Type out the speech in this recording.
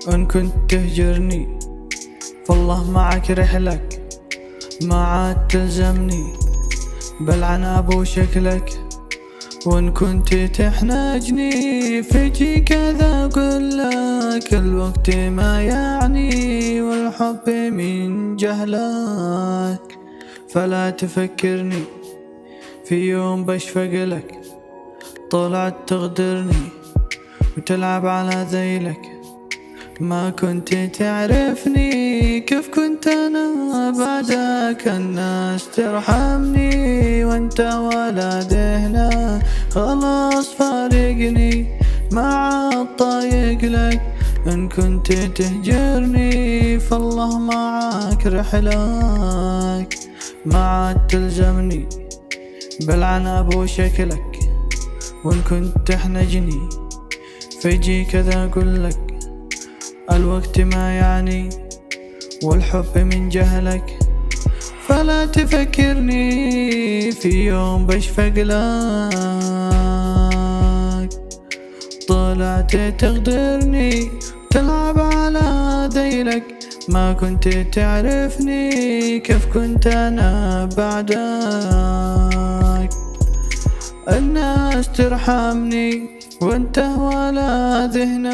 إن كنت تهجرني فالله معك رحلك، ما عاد تلزمني بالعناب وشكلك. وإن كنت تحنجني فيجي كذا أقول لك الوقت ما يعني والحب من جهلك. فلا تفكرني في يوم بشفق لك، طلعت تغدرني وتلعب على ذيلك. ما كنت تعرفني كيف كنت أنا بعدك، الناس ترحمني وانت ولد هنا خلاص فارقني ما عاد طايق لك. إن كنت تهجرني فالله معك رحلك، ما عاد تلزمني بالعناب وشكلك. وإن كنت تحنجني فيجي كذا أقول لك الوقت ما يعني والحب من جهلك. فلا تفكرني في يوم بشفق لك، طلعت تغدرني تلعب على ذيلك. ما كنت تعرفني كيف كنت أنا بعدك، الناس ترحمني وانت ولا ذهنك.